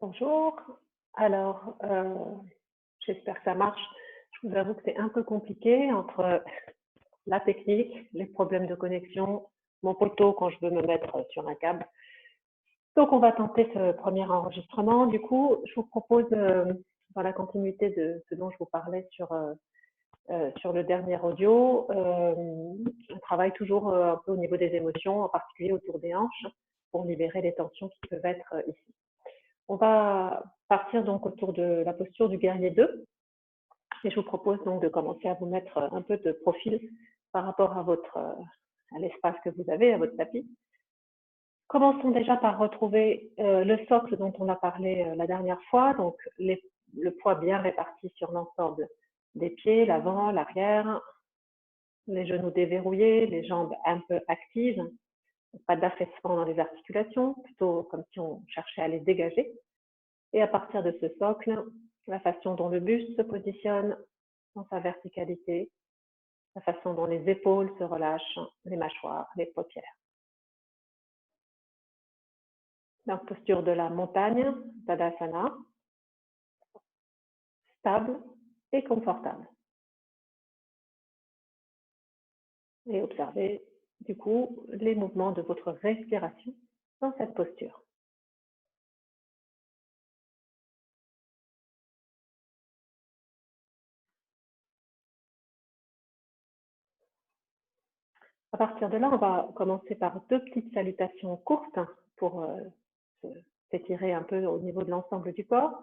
Bonjour. Alors, j'espère que ça marche. Je vous avoue que c'est un peu compliqué entre la technique, les problèmes de connexion, mon poteau quand je veux me mettre sur un câble. Donc, on va tenter ce premier enregistrement. Du coup, je vous propose, dans la continuité de ce dont je vous parlais sur le dernier audio, on travaille toujours un peu au niveau des émotions, en particulier autour des hanches, pour libérer les tensions qui peuvent être ici. On va partir donc autour de la posture du guerrier 2 et je vous propose donc de commencer à vous mettre un peu de profil par rapport à l'espace que vous avez, à votre tapis. Commençons déjà par retrouver le socle dont on a parlé la dernière fois, donc le poids bien réparti sur l'ensemble des pieds, l'avant, l'arrière, les genoux déverrouillés, les jambes un peu actives, pas d'affaissement dans les articulations, plutôt comme si on cherchait à les dégager. Et à partir de ce socle, la façon dont le buste se positionne dans sa verticalité, la façon dont les épaules se relâchent, les mâchoires, les paupières. Donc, posture de la montagne, Tadasana, stable et confortable. Et observez du coup les mouvements de votre respiration dans cette posture. À partir de là, on va commencer par deux petites salutations courtes pour s'étirer un peu au niveau de l'ensemble du corps.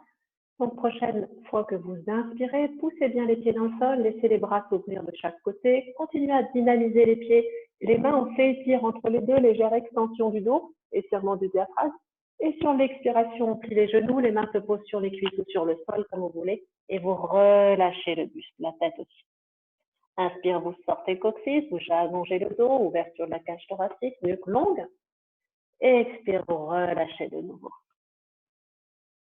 Donc, prochaine fois que vous inspirez, poussez bien les pieds dans le sol, laissez les bras s'ouvrir de chaque côté, continuez à dynamiser les pieds, les mains, on s'étire entre les deux, légère extension du dos, étirement du diaphragme. Et sur l'expiration, on plie les genoux, les mains se posent sur les cuisses ou sur le sol comme vous voulez, et vous relâchez le buste, la tête aussi. Inspire, vous sortez le coccyx, vous allongez le dos, ouverture de la cage thoracique, nuque longue. Expire, vous relâchez de nouveau.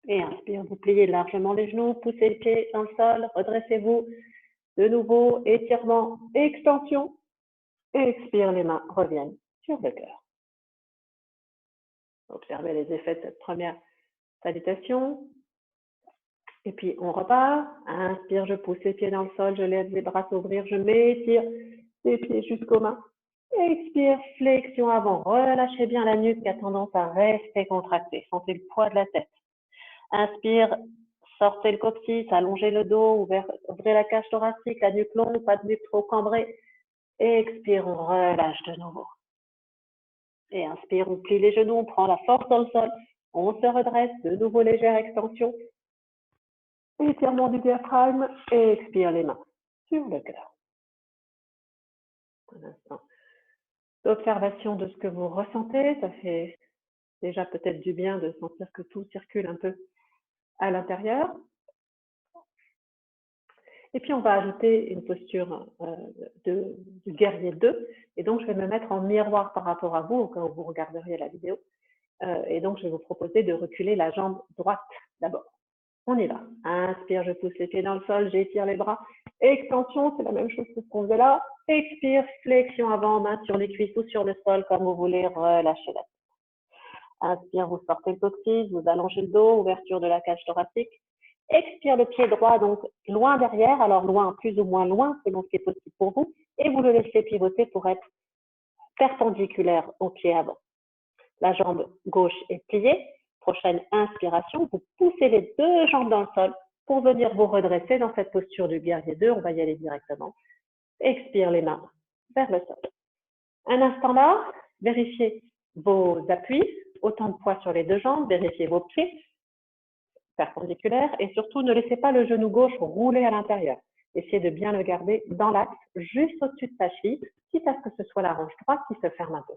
Et inspire, vous pliez largement les genoux, poussez les pieds dans le sol, redressez-vous. De nouveau, étirement, extension. Expire, les mains reviennent sur le cœur. Observez les effets de cette première salutation. Et puis, on repart. Inspire, je pousse les pieds dans le sol, je laisse les bras s'ouvrir, je m'étire les pieds jusqu'aux mains. Expire, flexion avant. Relâchez bien la nuque qui a tendance à rester contractée. Sentez le poids de la tête. Inspire, sortez le coccyx, allongez le dos, ouvrez la cage thoracique, la nuque longue, pas de nuque trop cambrée. Expire, on relâche de nouveau. Et inspire, on plie les genoux, on prend la force dans le sol, on se redresse, de nouveau légère extension. Étirement du diaphragme et expire les mains sur le cœur. Un instant d'observation de ce que vous ressentez, ça fait déjà peut-être du bien de sentir que tout circule un peu à l'intérieur. Et puis, on va ajouter une posture du guerrier 2. Et donc, je vais me mettre en miroir par rapport à vous, au cas où vous regarderiez la vidéo. Et donc, je vais vous proposer de reculer la jambe droite d'abord. On y va. Inspire, je pousse les pieds dans le sol, j'étire les bras. Extension, c'est la même chose que ce qu'on faisait là. Expire, flexion avant, main sur les cuisses ou sur le sol, comme vous voulez, relâchez la tête. Inspire, vous sortez le coccyx, vous allongez le dos, ouverture de la cage thoracique. Expire le pied droit, donc loin derrière, alors loin, plus ou moins loin, selon ce qui est possible pour vous, et vous le laissez pivoter pour être perpendiculaire au pied avant. La jambe gauche est pliée. Prochaine inspiration, vous poussez les deux jambes dans le sol pour venir vous redresser dans cette posture du guerrier 2. On va y aller directement. Expire les mains vers le sol. Un instant là, vérifiez vos appuis, autant de poids sur les deux jambes, vérifiez vos pieds perpendiculaires et surtout ne laissez pas le genou gauche rouler à l'intérieur. Essayez de bien le garder dans l'axe, juste au-dessus de sa cheville, quitte à ce que ce soit la hanche droite qui se ferme un peu.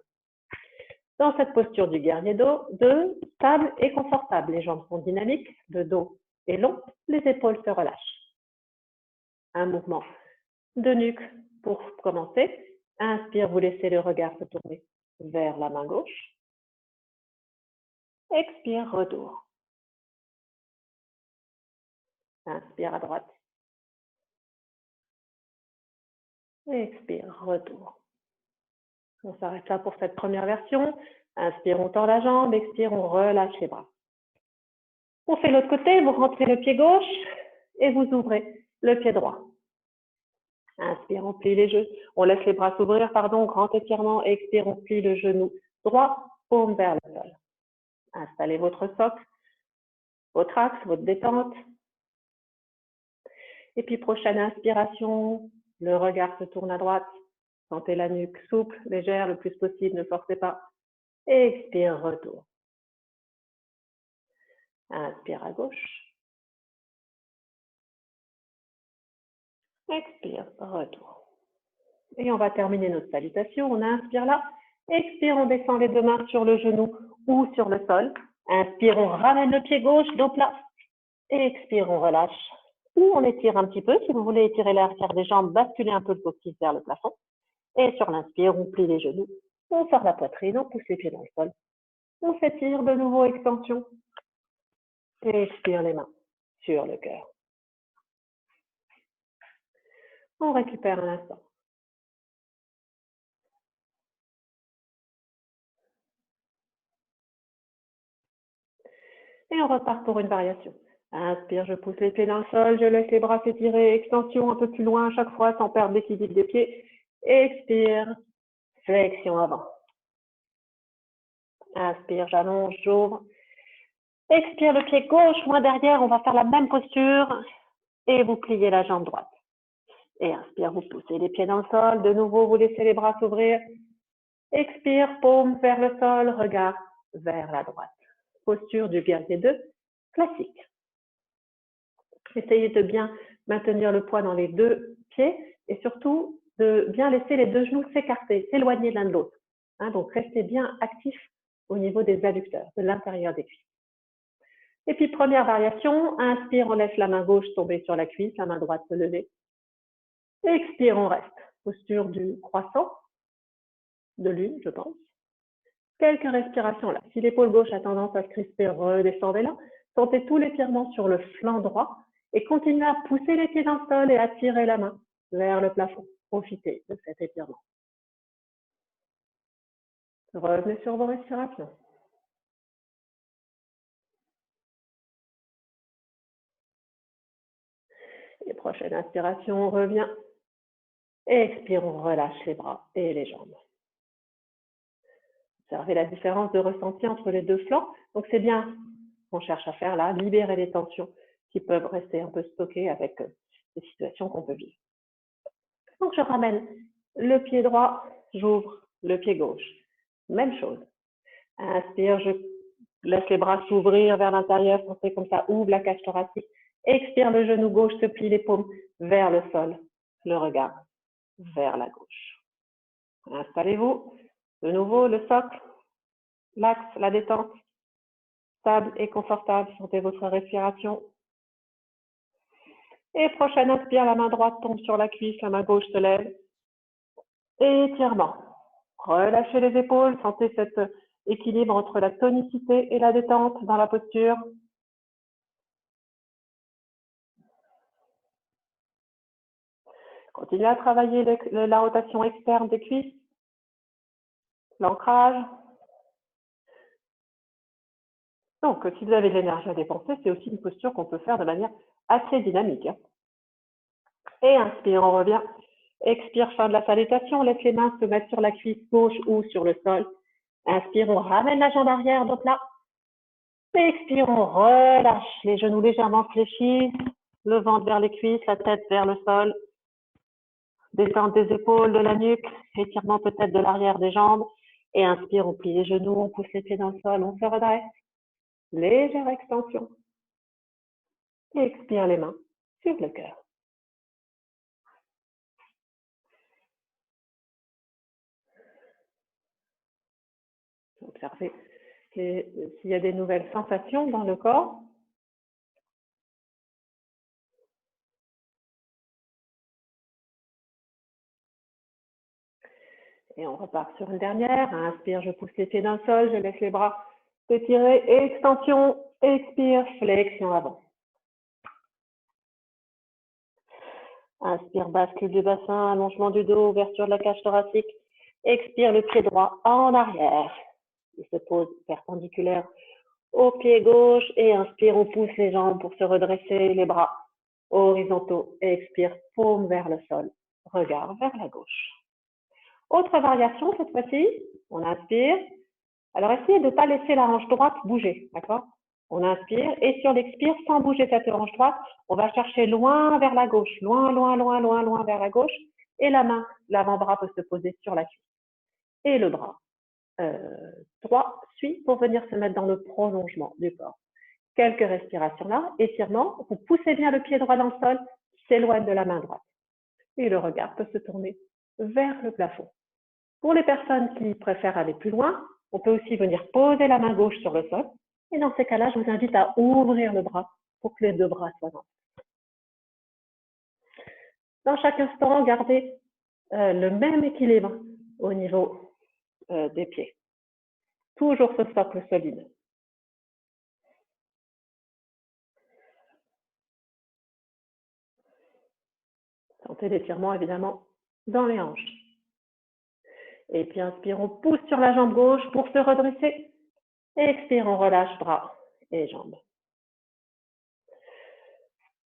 Dans cette posture du guerrier 2, stable et confortable, les jambes sont dynamiques, le dos est long, les épaules se relâchent. Un mouvement de nuque pour commencer. Inspire, vous laissez le regard se tourner vers la main gauche. Expire, retour. Inspire à droite. Expire, retour. On s'arrête là pour cette première version. Inspire, on tend la jambe. Expire, on relâche les bras. On fait l'autre côté, vous rentrez le pied gauche et vous ouvrez le pied droit. Inspire, on plie les genoux. On laisse les bras s'ouvrir, pardon, grand étirement. Expire, on plie le genou droit, paume vers le sol. Installez votre socle, votre axe, votre détente. Et puis, prochaine inspiration, le regard se tourne à droite. Sentez la nuque souple, légère, le plus possible, ne forcez pas. Expire, retour. Inspire à gauche. Expire, retour. Et on va terminer notre salutation. On inspire là. Expire, on descend les deux mains sur le genou ou sur le sol. Inspire, on ramène le pied gauche, dos plat. Expire, on relâche. Ou on étire un petit peu. Si vous voulez étirer l'arrière des jambes, basculez un peu le coccyx vers le plafond. Et sur l'inspire, on plie les genoux. On sort la poitrine, on pousse les pieds dans le sol. On s'étire de nouveau, extension. Et expire les mains sur le cœur. On récupère un instant. Et on repart pour une variation. Inspire, je pousse les pieds dans le sol, je laisse les bras s'étirer, extension un peu plus loin à chaque fois sans perdre l'équilibre des pieds. Expire, flexion avant. Inspire, j'allonge, j'ouvre. Expire le pied gauche, moins derrière, on va faire la même posture. Et vous pliez la jambe droite. Et inspire, vous poussez les pieds dans le sol. De nouveau, vous laissez les bras s'ouvrir. Expire, paume vers le sol, regard vers la droite. Posture du guerrier 2, classique. Essayez de bien maintenir le poids dans les deux pieds et surtout de bien laisser les deux genoux s'écarter, s'éloigner l'un de l'autre. Donc, restez bien actif au niveau des adducteurs, de l'intérieur des cuisses. Et puis, première variation, inspire, on laisse la main gauche tomber sur la cuisse, la main droite se lever. Expire, on reste. Posture du croissant, de lune, je pense. Quelques respirations là. Si l'épaule gauche a tendance à se crisper, redescendez là. Sentez tout l'étirement sur le flanc droit et continuez à pousser les pieds dans le sol et à tirer la main vers le plafond. Profitez de cet étirement. Revenez sur vos respirations. Et prochaine inspiration, on revient. Expire, on relâche les bras et les jambes. Observez la différence de ressenti entre les deux flancs. Donc, c'est bien ce qu'on cherche à faire là, libérer les tensions qui peuvent rester un peu stockées avec les situations qu'on peut vivre. Donc, je ramène le pied droit, j'ouvre le pied gauche. Même chose. Inspire, je laisse les bras s'ouvrir vers l'intérieur, sentez comme ça, ouvre la cage thoracique. Expire, le genou gauche se plie les paumes vers le sol, le regard vers la gauche. Installez-vous. De nouveau, le socle, l'axe, la détente, stable et confortable. Sentez votre respiration. Et prochaine inspire, la main droite tombe sur la cuisse, la main gauche se lève. Étirement. Relâchez les épaules, sentez cet équilibre entre la tonicité et la détente dans la posture. Continuez à travailler la rotation externe des cuisses, l'ancrage. Donc, si vous avez de l'énergie à dépenser, c'est aussi une posture qu'on peut faire de manière assez dynamique. Et inspire, on revient. Expire, fin de la salutation. Laisse les mains se mettre sur la cuisse gauche ou sur le sol. Inspire, on ramène la jambe arrière, dos plat. Expire, on relâche. Les genoux légèrement fléchis. Le ventre vers les cuisses, la tête vers le sol. Détente des épaules, de la nuque. Étirement peut-être de l'arrière des jambes. Et inspire, on plie les genoux, on pousse les pieds dans le sol, on se redresse. Légère extension. Et expire les mains sur le cœur. Observez s'il y a des nouvelles sensations dans le corps. Et on repart sur une dernière. Inspire, je pousse les pieds dans le sol, je laisse les bras s'étirer. Extension, expire, flexion avant. Inspire, bascule du bassin, allongement du dos, ouverture de la cage thoracique. Expire, le pied droit en arrière. Il se pose perpendiculaire au pied gauche et inspire, on pousse les jambes pour se redresser, les bras horizontaux et expire, paume vers le sol, regard vers la gauche. Autre variation cette fois-ci, on inspire. Alors essayez de ne pas laisser la hanche droite bouger, d'accord? On inspire et sur l'expire, sans bouger cette hanche droite, on va chercher loin vers la gauche, loin, loin, loin, loin, loin vers la gauche et la main, l'avant-bras peut se poser sur la cuisse. Et le bras droit suit pour venir se mettre dans le prolongement du corps. Quelques respirations là, étirement, vous poussez bien le pied droit dans le sol, s'éloigne de la main droite. Et le regard peut se tourner vers le plafond. Pour les personnes qui préfèrent aller plus loin, on peut aussi venir poser la main gauche sur le sol. Et dans ces cas-là, je vous invite à ouvrir le bras pour que les deux bras soient dans. Dans chaque instant, gardez le même équilibre au niveau des pieds. Toujours ce socle solide. Sentez l'étirement évidemment dans les hanches. Et puis inspire, on pousse sur la jambe gauche pour se redresser. Et expire, on relâche bras et jambes.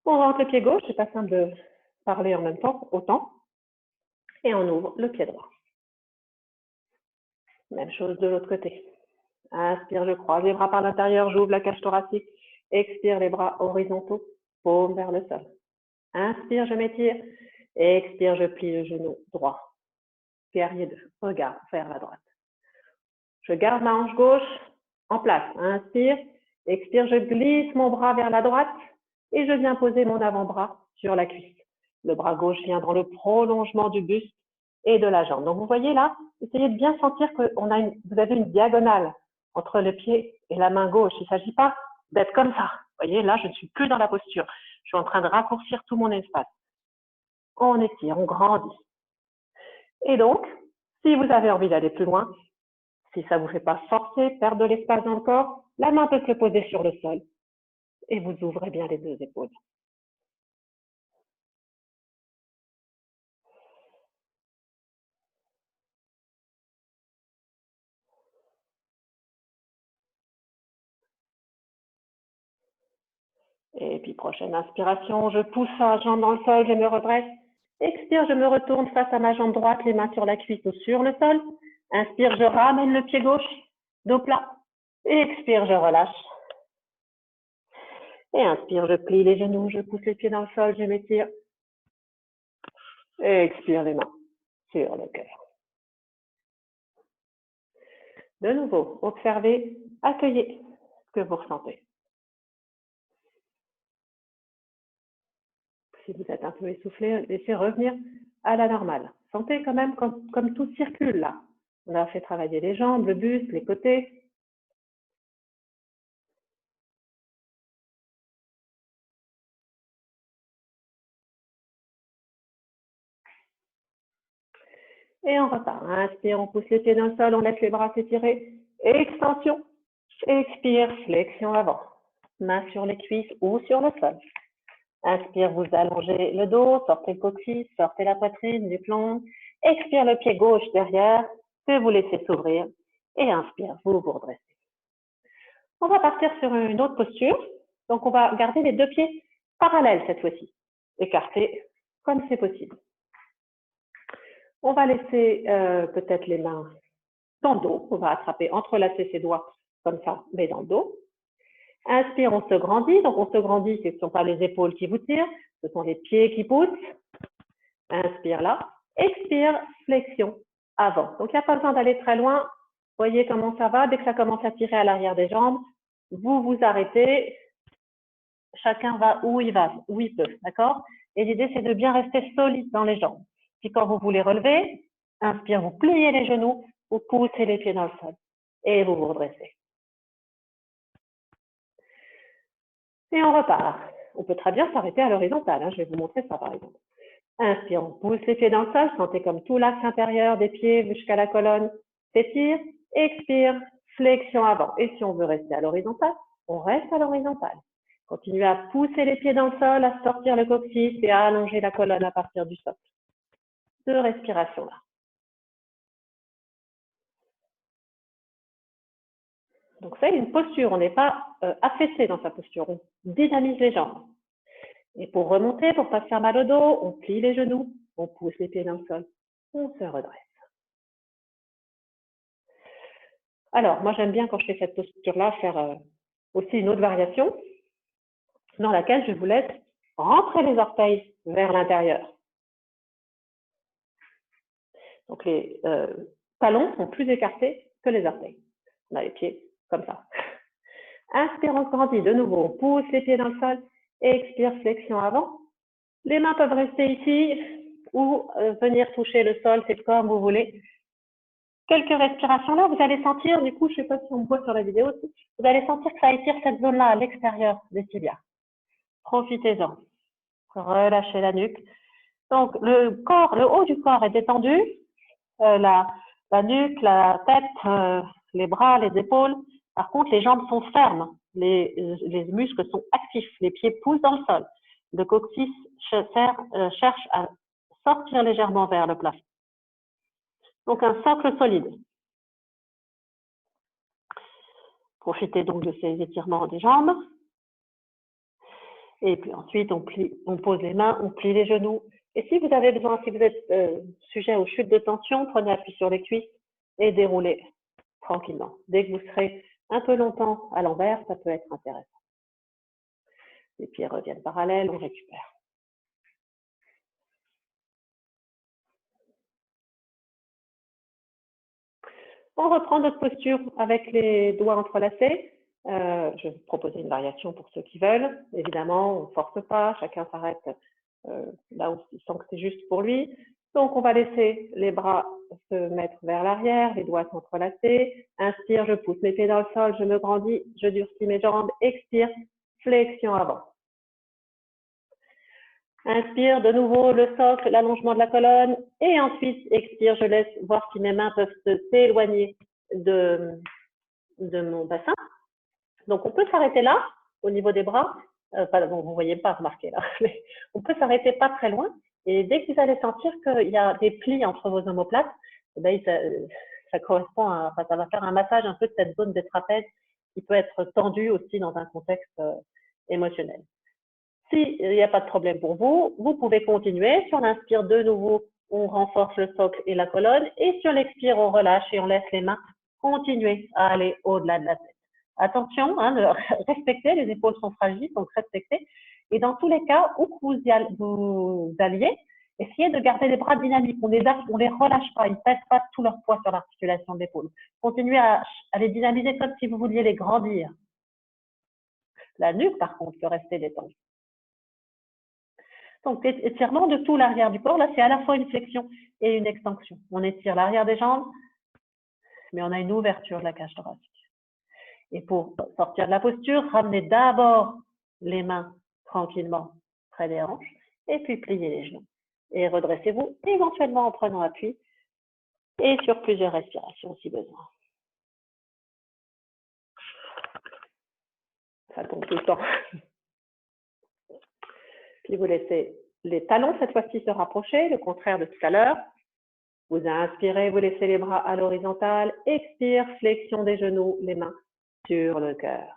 On rentre le pied gauche, c'est pas simple de parler en même temps, autant. Et on ouvre le pied droit. Même chose de l'autre côté. Inspire, je croise les bras par l'intérieur, j'ouvre la cage thoracique. Expire, les bras horizontaux, paume vers le sol. Inspire, je m'étire. Expire, je plie le genou droit. Guerrier 2, regard vers la droite. Je garde ma hanche gauche en place. Inspire, expire, je glisse mon bras vers la droite et je viens poser mon avant-bras sur la cuisse. Le bras gauche vient dans le prolongement du buste et de la jambe. Donc vous voyez là, essayez de bien sentir que vous avez une diagonale entre le pied et la main gauche. Il ne s'agit pas d'être comme ça. Vous voyez, là, je ne suis plus dans la posture. Je suis en train de raccourcir tout mon espace. On étire, on grandit. Et donc, si vous avez envie d'aller plus loin, si ça ne vous fait pas forcer, perdre de l'espace dans le corps, la main peut se poser sur le sol et vous ouvrez bien les deux épaules. Et puis prochaine inspiration, je pousse la jambe dans le sol, je me redresse. Expire, je me retourne face à ma jambe droite, les mains sur la cuisse ou sur le sol. Inspire, je ramène le pied gauche, dos plat. Et expire, je relâche. Et inspire, je plie les genoux, je pousse les pieds dans le sol, je m'étire. Et expire les mains sur le cœur. De nouveau, observez, accueillez ce que vous ressentez. Si vous êtes un peu essoufflé, laissez revenir à la normale. Sentez quand même comme tout circule là. On a fait travailler les jambes, le buste, les côtés. Et on repart. Inspire, on pousse les pieds dans le sol, on laisse les bras s'étirer. Extension. Expire, flexion avant. Main sur les cuisses ou sur le sol. Inspire, vous allongez le dos, sortez le coccyx, sortez la poitrine du plomb. Expire, le pied gauche derrière, que vous laissez s'ouvrir. Et inspire, vous vous redressez. On va partir sur une autre posture. Donc, on va garder les deux pieds parallèles cette fois-ci, écartés comme c'est possible. On va laisser peut-être les mains dans le dos. On va attraper, entrelacer ses doigts comme ça, mais dans le dos. Inspire, on se grandit. Donc, on se grandit, ce ne sont pas les épaules qui vous tirent, ce sont les pieds qui poussent. Inspire là. Expire, flexion avant. Donc, il n'y a pas besoin d'aller très loin. Voyez comment ça va. Dès que ça commence à tirer à l'arrière des jambes, vous vous arrêtez. Chacun va où il peut, d'accord? Et l'idée, c'est de bien rester solide dans les jambes. Puis quand vous voulez relever, inspire, vous pliez les genoux, vous poussez les pieds dans le sol et vous vous redressez. Et on repart. On peut très bien s'arrêter à l'horizontale. Je vais vous montrer ça par exemple. Inspire, on pousse les pieds dans le sol, sentez comme tout l'axe intérieur des pieds jusqu'à la colonne s'étire. Expire, flexion avant. Et si on veut rester à l'horizontale, on reste à l'horizontale. Continuez à pousser les pieds dans le sol, à sortir le coccyx et à allonger la colonne à partir du socle. 2 respirations là. Donc, c'est une posture. On n'est pas affaissé dans sa posture. On dynamise les jambes. Et pour remonter, pour ne pas se faire mal au dos, on plie les genoux, on pousse les pieds dans le sol, on se redresse. Alors, moi, j'aime bien quand je fais cette posture-là, faire aussi une autre variation dans laquelle je vous laisse rentrer les orteils vers l'intérieur. Donc, les talons sont plus écartés que les orteils. On a les pieds comme ça. Inspire, on se grandit. De nouveau, on pousse les pieds dans le sol. Expire, flexion avant. Les mains peuvent rester ici ou venir toucher le sol, c'est comme vous voulez. Quelques respirations là, vous allez sentir, du coup, je ne sais pas si on voit sur la vidéo aussi, vous allez sentir que ça étire cette zone-là à l'extérieur des tibias. Profitez-en. Relâchez la nuque. Donc, le corps, le haut du corps est détendu. La nuque, la tête, les bras, les épaules. Par contre, les jambes sont fermes. Les muscles sont actifs. Les pieds poussent dans le sol. Le coccyx cherche à sortir légèrement vers le plafond. Donc, un socle solide. Profitez donc de ces étirements des jambes. Et puis ensuite, on pose les mains, on plie les genoux. Et si vous avez besoin, si vous êtes sujet aux chutes de tension, prenez appui sur les cuisses et déroulez tranquillement. Dès que vous serez un peu longtemps à l'envers, ça peut être intéressant. Les pieds reviennent parallèles, on récupère. On reprend notre posture avec les doigts entrelacés. Je vais vous proposer une variation pour ceux qui veulent. Évidemment, on ne force pas, chacun s'arrête là où il sent que c'est juste pour lui. Donc, on va laisser les bras se mettre vers l'arrière, les doigts s'entrelacer. Inspire, je pousse mes pieds dans le sol, je me grandis, je durcis mes jambes. Expire, flexion avant. Inspire, de nouveau le socle, l'allongement de la colonne. Et ensuite, expire, je laisse voir si mes mains peuvent s'éloigner de mon bassin. Donc, on peut s'arrêter là, au niveau des bras. Bon, vous ne voyez pas, remarquez là. Mais on peut s'arrêter pas très loin. Et dès que vous allez sentir qu'il y a des plis entre vos omoplates, eh bien, ça correspond à, ça va faire un massage un peu de cette zone des trapèzes qui peut être tendue aussi dans un contexte émotionnel. S'il n'y a pas de problème pour vous, vous pouvez continuer. Sur l'inspire, de nouveau, on renforce le socle et la colonne. Et sur l'expire, on relâche et on laisse les mains continuer à aller au-delà de la tête. Attention, de respecter, les épaules sont fragiles, donc respectez. Et dans tous les cas, où que vous alliez, essayez de garder les bras dynamiques. On les relâche pas, ils ne pèsent pas tout leur poids sur l'articulation de l'épaule. Continuez à les dynamiser comme si vous vouliez les grandir. La nuque, par contre, peut rester détendue. Donc, étirement de tout l'arrière du corps. Là, c'est à la fois une flexion et une extension. On étire l'arrière des jambes, mais on a une ouverture de la cage thoracique. Et pour sortir de la posture, ramenez d'abord les mains tranquillement près des hanches et puis pliez les genoux. Et redressez-vous éventuellement en prenant appui et sur plusieurs respirations si besoin. Ça tombe tout le temps. Puis vous laissez les talons cette fois-ci se rapprocher, le contraire de tout à l'heure. Vous inspirez, vous laissez les bras à l'horizontale. Expire, flexion des genoux, les mains sur le cœur.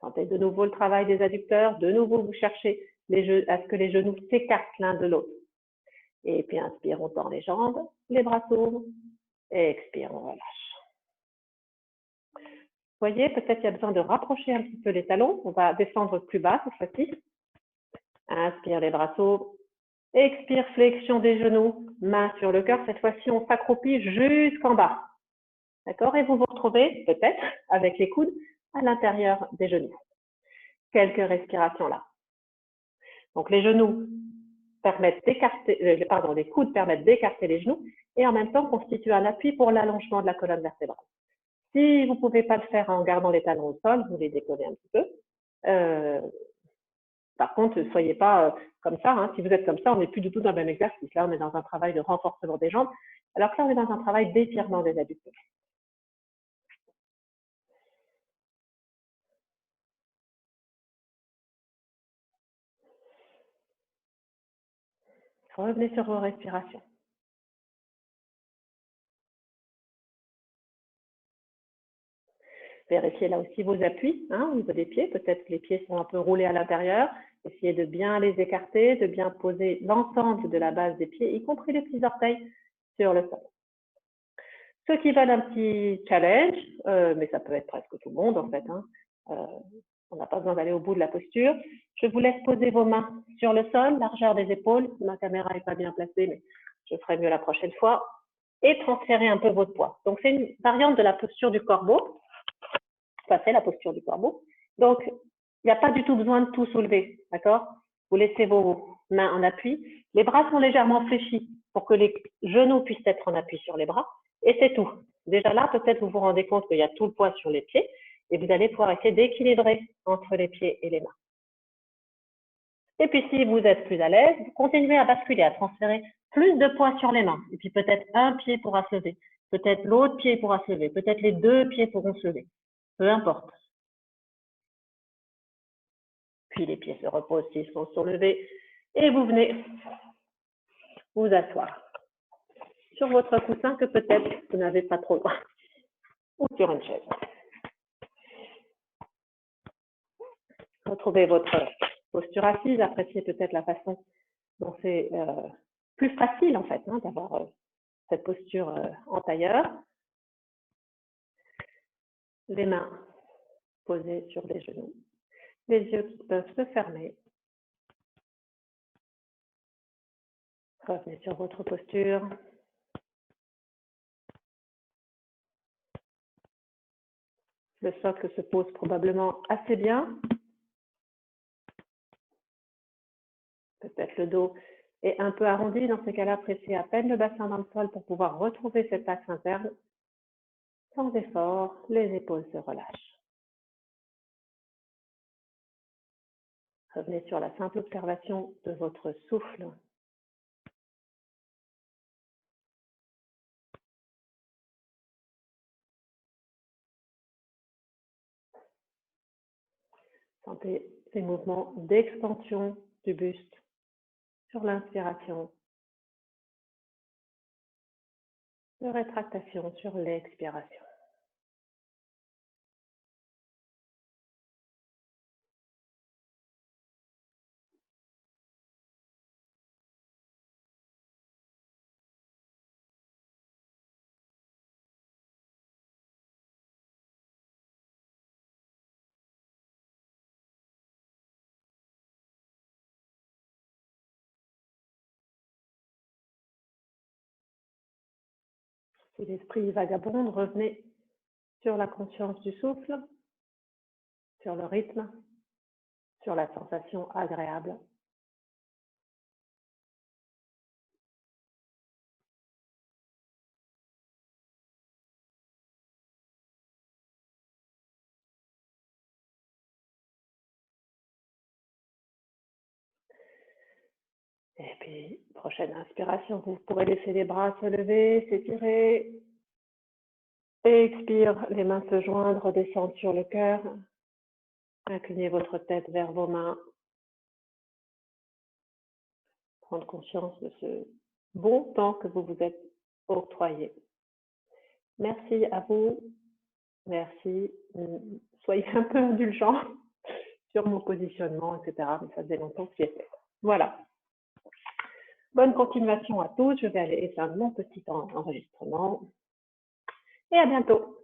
Sentez de nouveau le travail des adducteurs. De nouveau, vous cherchez à ce que les genoux s'écartent l'un de l'autre. Et puis, inspire, on tend les jambes, les bras s'ouvrent. Et expire, on relâche. Vous voyez, peut-être qu'il y a besoin de rapprocher un petit peu les talons. On va descendre plus bas cette fois-ci. Inspire, les bras s'ouvrent. Expire, flexion des genoux, main sur le cœur. Cette fois-ci, on s'accroupit jusqu'en bas. D'accord? Et vous vous retrouvez peut-être avec les coudes à l'intérieur des genoux. Quelques respirations là. Donc, les genoux permettent d'écarter, les coudes permettent d'écarter les genoux et en même temps constituent un appui pour l'allongement de la colonne vertébrale. Si vous ne pouvez pas le faire en gardant les talons au sol, vous les décollez un petit peu. Par contre, ne soyez pas comme ça. Si vous êtes comme ça, on n'est plus du tout dans le même exercice. Là, on est dans un travail de renforcement des jambes, alors que là, on est dans un travail d'étirement des adducteurs. Revenez sur vos respirations. Vérifiez là aussi vos appuis, hein, au niveau des pieds. Peut-être que les pieds sont un peu roulés à l'intérieur. Essayez de bien les écarter, de bien poser l'ensemble de la base des pieds, y compris les petits orteils, sur le sol. Ceux qui veulent un petit challenge, mais ça peut être presque tout le monde en fait, hein, on n'a pas besoin d'aller au bout de la posture. Je vous laisse poser vos mains sur le sol, largeur des épaules. Ma caméra n'est pas bien placée, mais je ferai mieux la prochaine fois. Et transférer un peu votre poids. Donc, c'est une variante de la posture du corbeau. Ça, c'est la posture du corbeau. Donc, il n'y a pas du tout besoin de tout soulever, d'accord? Vous laissez vos mains en appui. Les bras sont légèrement fléchis pour que les genoux puissent être en appui sur les bras. Et c'est tout. Déjà là, peut-être vous vous rendez compte qu'il y a tout le poids sur les pieds et vous allez pouvoir essayer d'équilibrer entre les pieds et les mains. Et puis, si vous êtes plus à l'aise, vous continuez à basculer, à transférer plus de poids sur les mains. Et puis, peut-être un pied pourra se lever. Peut-être l'autre pied pourra se lever. Peut-être les deux pieds pourront se lever. Peu importe. Puis, les pieds se reposent s'ils sont soulevés. Et vous venez vous asseoir sur votre coussin que peut-être vous n'avez pas trop loin. Ou sur une chaise. Retrouvez votre posture assise. Appréciez peut-être la façon dont c'est plus facile, en fait, hein, d'avoir cette posture en tailleur. Les mains posées sur les genoux. Les yeux qui peuvent se fermer. Revenez sur votre posture. Le socle se pose probablement assez bien. Peut-être le dos est un peu arrondi. Dans ces cas-là, pressez à peine le bassin dans le sol pour pouvoir retrouver cet axe interne. Sans effort, les épaules se relâchent. Revenez sur la simple observation de votre souffle. Sentez ces mouvements d'extension du buste sur l'inspiration, de rétractation sur l'expiration. Si l'esprit vagabonde, revenez sur la conscience du souffle, sur le rythme, sur la sensation agréable. Et puis, prochaine inspiration, vous pourrez laisser les bras se lever, s'étirer. Expire, les mains se joindre, redescendre sur le cœur. Inclinez votre tête vers vos mains. Prendre conscience de ce bon temps que vous vous êtes octroyé. Merci à vous. Merci. Soyez un peu indulgents sur mon positionnement, etc. Mais ça faisait longtemps que j'y étais. Voilà. Bonne continuation à tous. Je vais aller éteindre mon petit enregistrement. Et à bientôt.